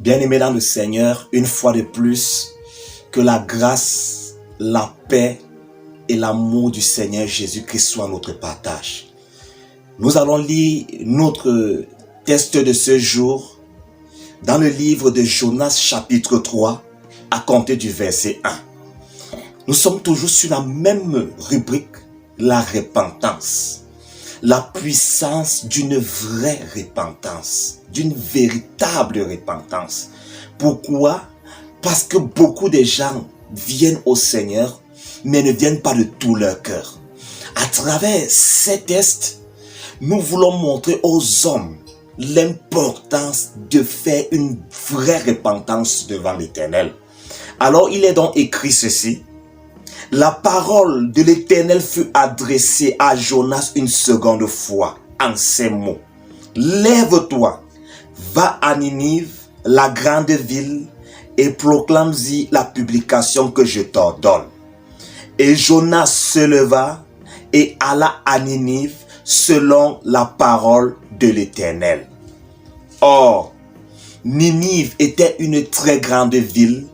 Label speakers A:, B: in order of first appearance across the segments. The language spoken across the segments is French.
A: Bien-aimés dans le Seigneur, une fois de plus, que la grâce, la paix et l'amour du Seigneur Jésus-Christ soient notre partage. Nous allons lire notre texte de ce jour dans le livre de Jonas chapitre 3 à compter du verset 1. Nous sommes toujours sur la même rubrique, la repentance. La puissance d'une vraie repentance, d'une véritable repentance. Pourquoi? Parce que beaucoup de gens viennent au Seigneur, mais ne viennent pas de tout leur cœur. À travers ces tests, nous voulons montrer aux hommes l'importance de faire une vraie repentance devant l'Éternel. Alors il est donc écrit ceci. La parole de l'Éternel fut adressée à Jonas une seconde fois en ces mots. Lève-toi, va à Ninive, la grande ville, et proclame-y la publication que je t'ordonne. Et Jonas se leva et alla à Ninive selon la parole de l'Éternel. Or, Ninive était une très grande ville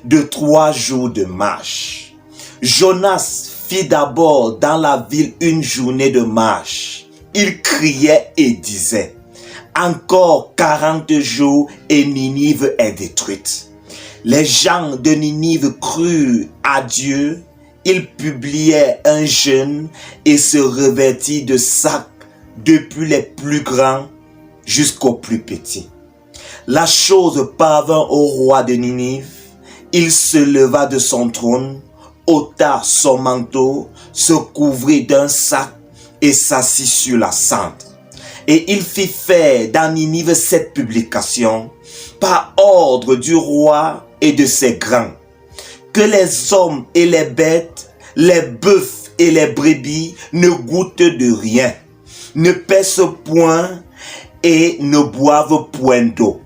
A: de 3 jours de marche. Jonas fit d'abord dans la ville une journée de marche. Il criait et disait, « Encore 40 jours et Ninive est détruite. » Les gens de Ninive crurent à Dieu. Ils publiaient un jeûne et se revêtirent de sacs depuis les plus grands jusqu'aux plus petits. La chose parvint au roi de Ninive. Il se leva de son trône, ôta son manteau, se couvrit d'un sac et s'assit sur la cendre. Et il fit faire dans Ninive cette publication par ordre du roi et de ses grands. Que les hommes et les bêtes, les bœufs et les brebis ne goûtent de rien, ne pèsent point et ne boivent point d'eau.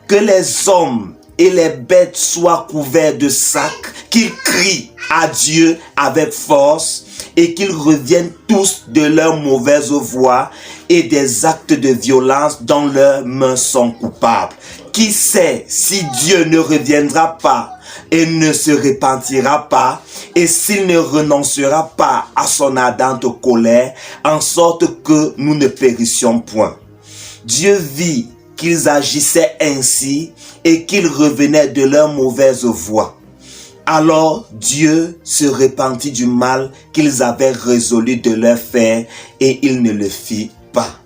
A: Que les hommes et les bêtes soient couverts de sacs, qu'ils crient à Dieu avec force et qu'ils reviennent tous de leurs mauvaises voies et des actes de violence dont leurs mains sont coupables. Qui sait si Dieu ne reviendra pas et ne se repentira pas et s'il ne renoncera pas à son ardente colère en sorte que nous ne périssions point. Dieu vit qu'ils agissaient ainsi et qu'ils revenaient de leur mauvaise voie. Alors Dieu se repentit du mal qu'ils avaient résolu de leur faire et il ne le fit pas.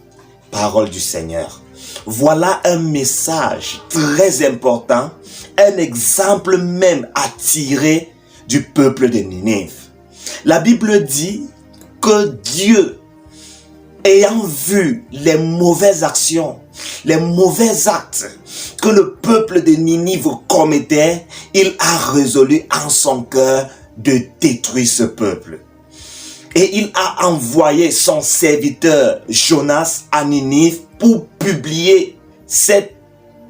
A: Parole du Seigneur. Voilà un message très important, un exemple même à tirer du peuple de Ninive. La Bible dit que Dieu, ayant vu les mauvaises actions, les mauvais actes que le peuple de Ninive commettait, il a résolu en son cœur de détruire ce peuple. Et il a envoyé son serviteur Jonas à Ninive pour publier cette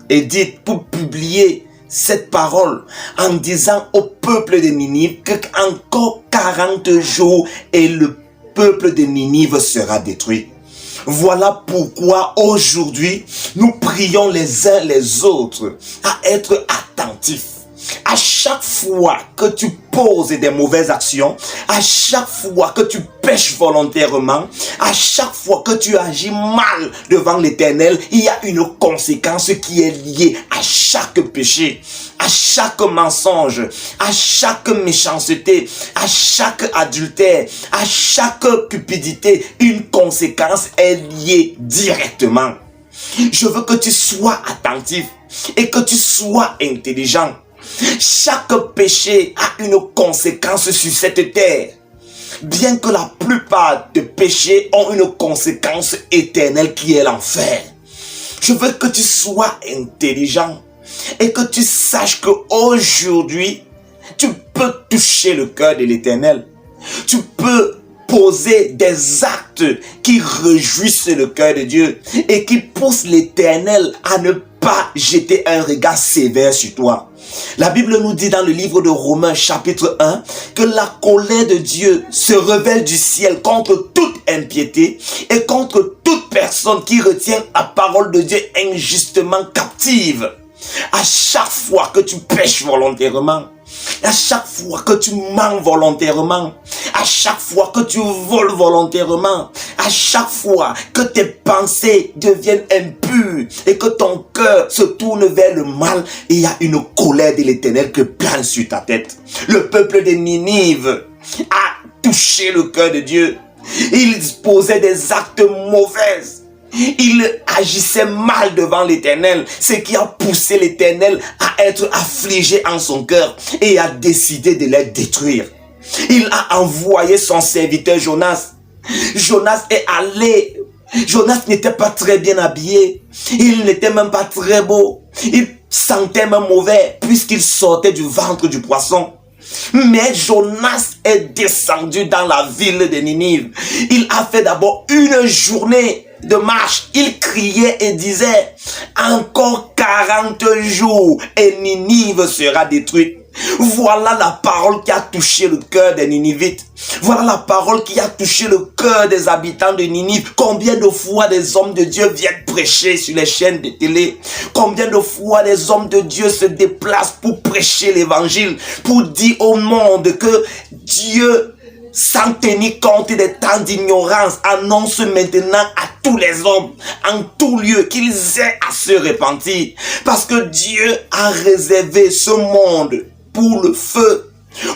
A: édite, pour publier cette parole en disant au peuple de Ninive qu'encore 40 jours et le peuple de Ninive sera détruit. Voilà pourquoi aujourd'hui, nous prions les uns les autres à être attentifs. À chaque fois que tu poses des mauvaises actions, à chaque fois que tu pèches volontairement, à chaque fois que tu agis mal devant l'Éternel, il y a une conséquence qui est liée à chaque péché, à chaque mensonge, à chaque méchanceté, à chaque adultère, à chaque cupidité. Une conséquence est liée directement. Je veux que tu sois attentif et que tu sois intelligent. Chaque péché a une conséquence sur cette terre. Bien que la plupart des péchés ont une conséquence éternelle qui est l'enfer. Je veux que tu sois intelligent et que tu saches qu'aujourd'hui, tu peux toucher le cœur de l'Éternel. Tu peux poser des actes qui réjouissent le cœur de Dieu et qui poussent l'Éternel à ne pas jeter un regard sévère sur toi. La Bible nous dit dans le livre de Romains chapitre 1 que la colère de Dieu se révèle du ciel contre toute impiété et contre toute personne qui retient la parole de Dieu injustement captive. À chaque fois que tu pêches volontairement, à chaque fois que tu mens volontairement, à chaque fois que tu voles volontairement, à chaque fois que tes pensées deviennent impures et que ton cœur se tourne vers le mal, il y a une colère de l'Éternel qui plane sur ta tête. Le peuple de Ninive a touché le cœur de Dieu. Il posait des actes mauvais. Il agissait mal devant l'Éternel, ce qui a poussé l'Éternel à être affligé en son cœur et a décidé de les détruire. Il a envoyé son serviteur Jonas. Jonas est allé. Jonas n'était pas très bien habillé. Il n'était même pas très beau. Il sentait même mauvais puisqu'il sortait du ventre du poisson. Mais Jonas est descendu dans la ville de Ninive. Il a fait d'abord une journée de marche. Il criait et disait, encore 40 jours et Ninive sera détruite. Voilà la parole qui a touché le cœur des Ninivites. Voilà la parole qui a touché le cœur des habitants de Ninive. Combien de fois des hommes de Dieu viennent prêcher sur les chaînes de télé? Combien de fois des hommes de Dieu se déplacent pour prêcher l'évangile, pour dire au monde que Dieu, sans tenir compte des temps d'ignorance, annonce maintenant à tous les hommes, en tout lieu, qu'ils aient à se repentir. Parce que Dieu a réservé ce monde pour le feu,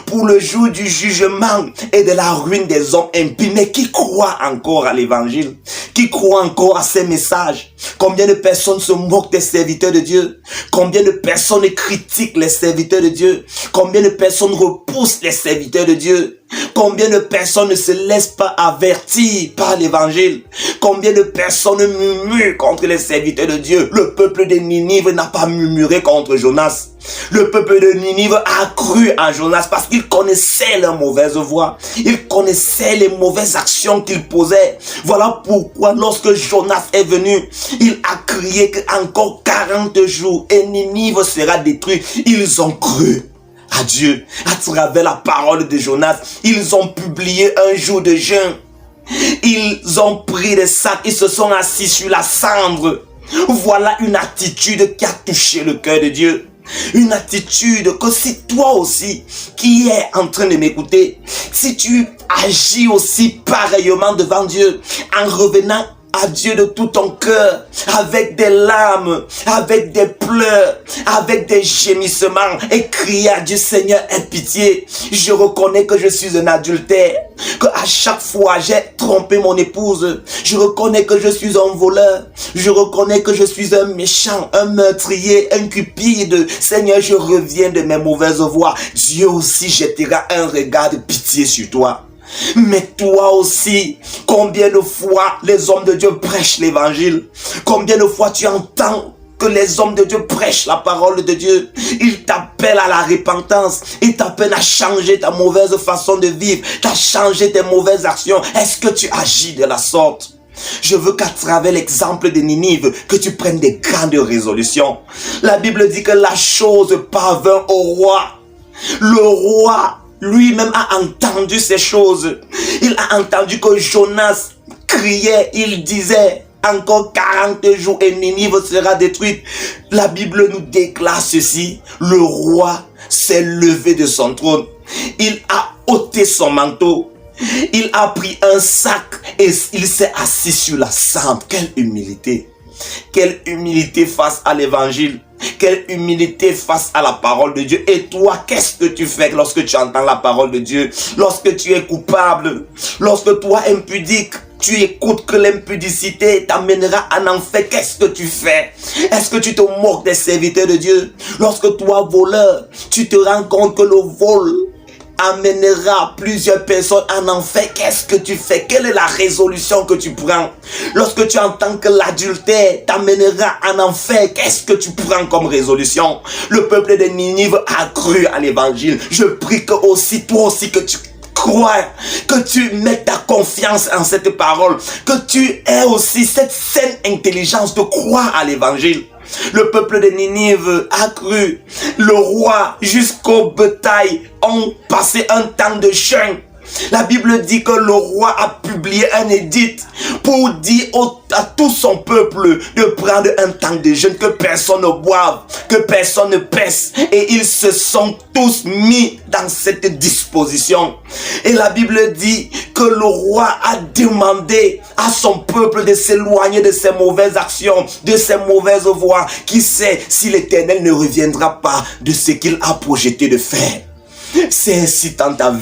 A: pour le jour du jugement et de la ruine des hommes impies. Mais qui croit encore à l'évangile? Qui croit encore à ces messages? Combien de personnes se moquent des serviteurs de Dieu? Combien de personnes critiquent les serviteurs de Dieu? Combien de personnes repoussent les serviteurs de Dieu? Combien de personnes ne se laissent pas avertir par l'évangile? Combien de personnes murmurent contre les serviteurs de Dieu? Le peuple de Ninive n'a pas murmuré contre Jonas. Le peuple de Ninive a cru en Jonas parce qu'il connaissait leurs mauvaises voies. Il connaissait les mauvaises actions qu'il posait. Voilà pourquoi lorsque Jonas est venu, il a crié qu'encore 40 jours et Ninive sera détruit. Ils ont cru à Dieu à travers la parole de Jonas. Ils ont publié un jour de jeûne. Ils ont pris des sacs, ils se sont assis sur la cendre. Voilà une attitude qui a touché le cœur de Dieu. Une attitude que si toi aussi qui es en train de m'écouter, si tu agis aussi pareillement devant Dieu en revenant à Dieu de tout ton cœur, avec des larmes, avec des pleurs, avec des gémissements, et crier à Dieu, Seigneur, aie pitié. Je reconnais que je suis un adultère, que à chaque fois j'ai trompé mon épouse. Je reconnais que je suis un voleur. Je reconnais que je suis un méchant, un meurtrier, un cupide. Seigneur, je reviens de mes mauvaises voies. Dieu aussi jettera un regard de pitié sur toi. Mais toi aussi, combien de fois les hommes de Dieu prêchent l'évangile? Combien de fois tu entends que les hommes de Dieu prêchent la parole de Dieu? Ils t'appellent à la repentance. Ils t'appellent à changer ta mauvaise façon de vivre, à changer tes mauvaises actions. Est-ce que tu agis de la sorte? Je veux qu'à travers l'exemple de Ninive, que tu prennes des grandes résolutions. La Bible dit que la chose parvint au roi. Le roi lui-même a entendu ces choses. Il a entendu que Jonas criait, il disait, encore 40 jours et Ninive sera détruite. La Bible nous déclare ceci. Le roi s'est levé de son trône. Il a ôté son manteau. Il a pris un sac et il s'est assis sur la cendre. Quelle humilité! Quelle humilité face à l'évangile! Quelle humilité face à la parole de Dieu. Et toi, qu'est-ce que tu fais lorsque tu entends la parole de Dieu? Lorsque tu es coupable, lorsque toi, impudique, tu écoutes que l'impudicité t'amènera en enfer, qu'est-ce que tu fais? Est-ce que tu te moques des serviteurs de Dieu? Lorsque toi, voleur, tu te rends compte que le vol amènera plusieurs personnes en enfer, qu'est-ce que tu fais? Quelle est la résolution que tu prends? Lorsque tu entends que l'adultère t'amènera en enfer, qu'est-ce que tu prends comme résolution? Le peuple de Ninive a cru à l'évangile. Je prie que aussi, toi aussi, que tu crois, que tu mettes ta confiance en cette parole, que tu aies aussi cette saine intelligence de croire à l'évangile. Le peuple de Ninive a cru. Le roi jusqu'au bétail ont passé un temps de jeûne. La Bible dit que le roi a publié un édit pour dire à tout son peuple de prendre un temps de jeûne, que personne ne boive, que personne ne pèse. Et ils se sont tous mis dans cette disposition. Et la Bible dit que le roi a demandé à son peuple de s'éloigner de ses mauvaises actions, de ses mauvaises voies. Qui sait si l'Éternel ne reviendra pas de ce qu'il a projeté de faire. C'est ainsi dans ta vie.